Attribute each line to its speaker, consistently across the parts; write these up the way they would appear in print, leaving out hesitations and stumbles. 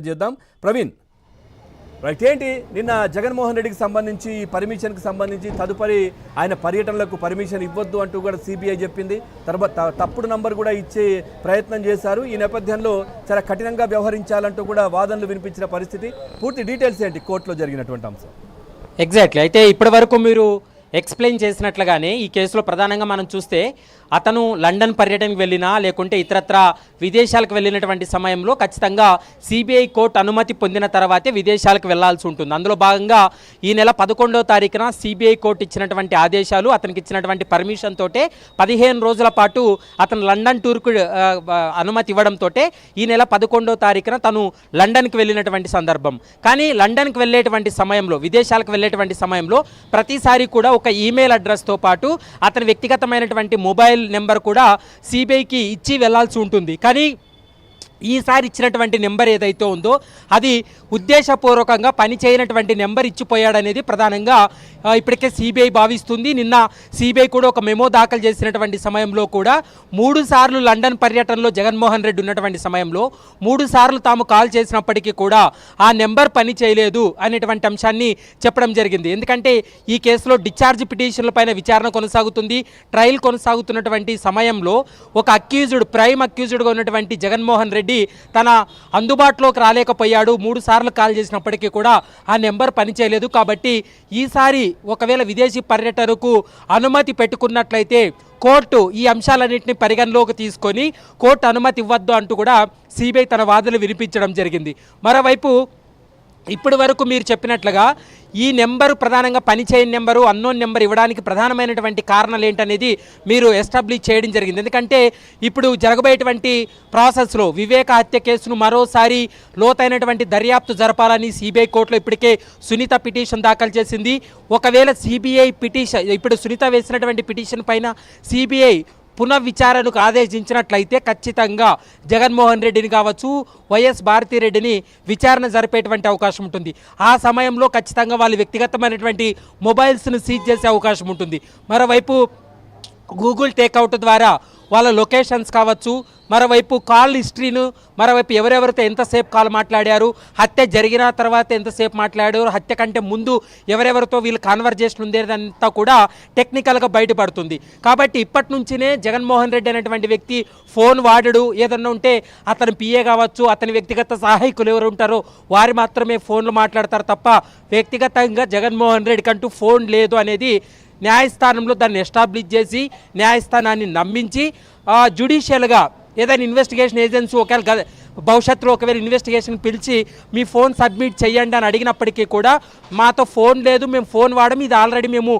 Speaker 1: చేద్దాం ప్రవీణ్ రైట్ ఏంటి నిన్న జగన్మోహన్ రెడ్డికి సంబంధించి పర్మిషన్కి సంబంధించి తదుపరి ఆయన పర్యటనలకు పర్మిషన్ ఇవ్వద్దు అంటూ కూడా సిబిఐ చెప్పింది. తర్వాత తప్పుడు నంబర్ కూడా ఇచ్చే ప్రయత్నం చేశారు. ఈ నేపథ్యంలో చాలా కఠినంగా వ్యవహరించాలంటూ కూడా వాదనలు వినిపించిన పరిస్థితి. పూర్తి డీటెయిల్స్ ఏంటి కోర్టులో జరిగినటువంటి అంశం?
Speaker 2: ఎగ్జాక్ట్లీ. అయితే ఇప్పటి వరకు మీరు ఎక్స్ప్లెయిన్ చేసినట్లుగానే ఈ కేసులో ప్రధానంగా మనం చూస్తే అతను లండన్ పర్యటనకు వెళ్ళినా లేకుంటే ఇతరత్ర విదేశాలకు వెళ్ళినటువంటి సమయంలో ఖచ్చితంగా సిబిఐ కోర్టు అనుమతి పొందిన తర్వాతే విదేశాలకు వెళ్లాల్సి ఉంటుంది. అందులో భాగంగా ఈ నెల 11వ తారీఖున సిబిఐ కోర్టు ఇచ్చినటువంటి ఆదేశాలు, అతనికి ఇచ్చినటువంటి పర్మిషన్ తోటే 15 రోజుల పాటు అతను లండన్ టూర్కు అనుమతి ఇవ్వడంతో ఈ నెల 11వ తారీఖున తను లండన్కి వెళ్ళినటువంటి సందర్భం. కానీ లండన్కి వెళ్ళేటువంటి సమయంలో, విదేశాలకు వెళ్ళేటువంటి సమయంలో ప్రతిసారి కూడా ఒక ఈమెయిల్ అడ్రస్తో పాటు అతని వ్యక్తిగతమైనటువంటి మొబైల్ నెంబర్ కూడా సిబిఐకి ఇచ్చి వెళ్లాల్సి ఉంటుంది. కానీ ఈసారి ఇచ్చినటువంటి నెంబర్ ఏదైతే ఉందో అది ఉద్దేశపూర్వకంగా పనిచేయనటువంటి నెంబర్ ఇచ్చిపోయాడనేది ప్రధానంగా ఇప్పటికే సిబిఐ భావిస్తుంది. నిన్న సిబిఐ కూడా ఒక మెమో దాఖలు చేసినటువంటి సమయంలో కూడా 3 సార్లు లండన్ పర్యటనలో జగన్మోహన్ రెడ్డి ఉన్నటువంటి సమయంలో 3 సార్లు తాము కాల్ చేసినప్పటికీ కూడా ఆ నెంబర్ పని చేయలేదు అనేటువంటి అంశాన్ని చెప్పడం జరిగింది. ఎందుకంటే ఈ కేసులో డిశ్చార్జ్ పిటిషన్ల పైన విచారణ కొనసాగుతుంది. ట్రయల్ కొనసాగుతున్నటువంటి సమయంలో ఒక అక్యూజ్డ్, ప్రైమ్ అక్యూజ్డ్గా ఉన్నటువంటి జగన్మోహన్ రెడ్డి తన అందుబాటులోకి రాలేకపోయాడు. 3 సార్లు కాల్ చేసినప్పటికీ కూడా ఆ నెంబర్ పనిచేయలేదు. కాబట్టి ఈసారి ఒకవేళ విదేశీ పర్యటనకు అనుమతి పెట్టుకున్నట్లయితే కోర్టు ఈ అంశాలన్నింటినీ పరిగణలోకి తీసుకొని కోర్టు అనుమతి ఇవ్వద్దు అంటూ కూడా సిబిఐ తన వాదనలు వినిపించడం జరిగింది. మరోవైపు ఇప్పటి వరకు మీరు చెప్పినట్లుగా ఈ నెంబరు ప్రధానంగా పనిచేయని నెంబరు, అన్నోన్ నెంబర్ ఇవ్వడానికి ప్రధానమైనటువంటి కారణాలు ఏంటనేది మీరు ఎస్టాబ్లిష్ చేయడం జరిగింది. ఎందుకంటే ఇప్పుడు జరగబోయేటువంటి ప్రాసెస్లో వివేక హత్య కేసును మరోసారి లోతైనటువంటి దర్యాప్తు జరపాలని సిబిఐ కోర్టులో ఇప్పటికే సునీత పిటిషన్ దాఖలు చేసింది. ఒకవేళ సిబిఐ పిటిషన్, ఇప్పుడు సునీత వేసినటువంటి పిటిషన్ పైన సిబిఐ పునఃవిచారణకు ఆదేశించినట్లయితే ఖచ్చితంగా జగన్మోహన్ రెడ్డిని కావచ్చు, వైఎస్ భారతిరెడ్డిని విచారణ జరిపేటువంటి అవకాశం ఉంటుంది. ఆ సమయంలో ఖచ్చితంగా వాళ్ళ వ్యక్తిగతమైనటువంటి మొబైల్స్ను సీజ్ చేసే అవకాశం ఉంటుంది. మరోవైపు గూగుల్ టేక్అవుట్ ద్వారా వాళ్ళ లొకేషన్స్ కావచ్చు, మరోవైపు కాల్ హిస్టరీను, మరోవైపు ఎవరెవరితో ఎంతసేపు కాల్ మాట్లాడారు, హత్య జరిగిన తర్వాత ఎంతసేపు మాట్లాడారు, హత్య కంటే ముందు ఎవరెవరితో వీళ్ళు కాన్వర్జేషన్ ఉండేదంతా కూడా టెక్నికల్గా బయటపడుతుంది. కాబట్టి ఇప్పటి నుంచినే జగన్మోహన్ రెడ్డి అనేటువంటి వ్యక్తి ఫోన్ వాడడు, ఏదన్నా ఉంటే అతని పిఏ కావచ్చు, అతని వ్యక్తిగత సహాయకులు ఎవరు ఉంటారో వారు మాత్రమే ఫోన్లు మాట్లాడతారు తప్ప వ్యక్తిగతంగా జగన్మోహన్ రెడ్డికి అంటూ ఫోన్ లేదు అనేది న్యాయస్థానంలో దాన్ని ఎస్టాబ్లిష్ చేసి న్యాయస్థానాన్ని నమ్మించి జ్యుడిషియల్గా ఏదైనా ఇన్వెస్టిగేషన్ ఏజెన్సీ ఒకవేళ భవిష్యత్తులో ఒకవేళ ఇన్వెస్టిగేషన్ పిలిచి మీ ఫోన్ సబ్మిట్ చేయండి అని అడిగినప్పటికీ కూడా మాతో ఫోన్ లేదు, మేము ఫోన్ వాడము, ఇది ఆల్రెడీ మేము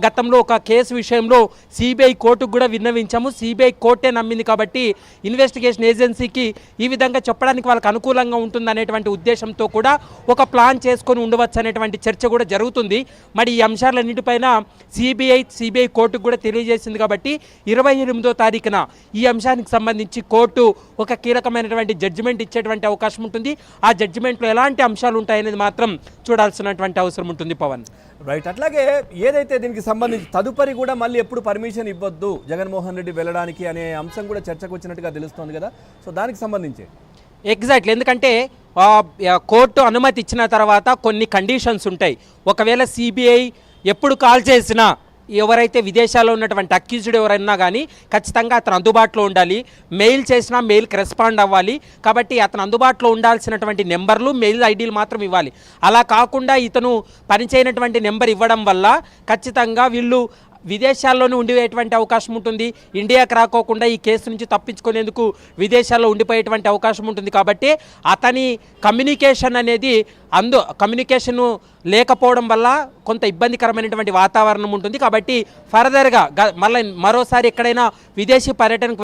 Speaker 2: గతంలో ఒక కేసు విషయంలో సిబిఐ కోర్టుకు కూడా విన్నవించాము, సిబిఐ కోర్టే నమ్మింది కాబట్టి ఇన్వెస్టిగేషన్ ఏజెన్సీకి ఈ విధంగా చెప్పడానికి వాళ్ళకి అనుకూలంగా ఉంటుంది అనేటువంటి ఉద్దేశంతో కూడా ఒక ప్లాన్ చేసుకొని ఉండవచ్చు అనేటువంటి చర్చ కూడా జరుగుతుంది. మరి ఈ అంశాలన్నింటిపైన సిబిఐ కోర్టుకు కూడా తెలియజేసింది కాబట్టి 28వ తారీఖున ఈ అంశానికి సంబంధించి కోర్టు ఒక కీలకమైనటువంటి జడ్జిమెంట్ ఇచ్చేటువంటి అవకాశం ఉంటుంది. ఆ జడ్జిమెంట్లో ఎలాంటి అంశాలు ఉంటాయనేది మాత్రం చూడాల్సినటువంటి అవసరం ఉంటుంది. పవన్
Speaker 1: రైట్. అట్లాగే ఏదైతే దీనికి సంబంధించి తదుపరి కూడా మళ్ళీ ఎప్పుడు పర్మిషన్ ఇవ్వద్దు జగన్మోహన్ రెడ్డి వెళ్ళడానికి అనే అంశం కూడా చర్చకు వచ్చినట్టుగా తెలుస్తోంది కదా, సో దానికి సంబంధించి
Speaker 2: ఎగ్జాక్ట్లీ. ఎందుకంటే కోర్టు అనుమతి ఇచ్చిన తర్వాత కొన్ని కండిషన్స్ ఉంటాయి. ఒకవేళ సిబిఐ ఎప్పుడు కాల్ చేసినా ఎవరైతే విదేశాల్లో ఉన్నటువంటి అక్యూజ్డ్ ఎవరైనా కానీ ఖచ్చితంగా అతను అందుబాటులో ఉండాలి. మెయిల్ చేసినా మెయిల్కి రెస్పాండ్ అవ్వాలి. కాబట్టి అతను అందుబాటులో ఉండాల్సినటువంటి నెంబర్లు, మెయిల్ ఐడీలు మాత్రం ఇవ్వాలి. అలా కాకుండా ఇతను పనిచేయనటువంటి నెంబర్ ఇవ్వడం వల్ల ఖచ్చితంగా వీళ్ళు విదేశాల్లోనే ఉండిపోయేటువంటి అవకాశం ఉంటుంది. ఇండియాకి రాకోకుండా ఈ కేసు నుంచి తప్పించుకునేందుకు విదేశాల్లో ఉండిపోయేటువంటి అవకాశం ఉంటుంది. కాబట్టి అతని కమ్యూనికేషన్ అనేది కమ్యూనికేషను లేకపోవడం వల్ల కొంత ఇబ్బందికరమైనటువంటి వాతావరణం ఉంటుంది. కాబట్టి ఫర్దర్గా మరోసారి ఎక్కడైనా విదేశీ పర్యటనకు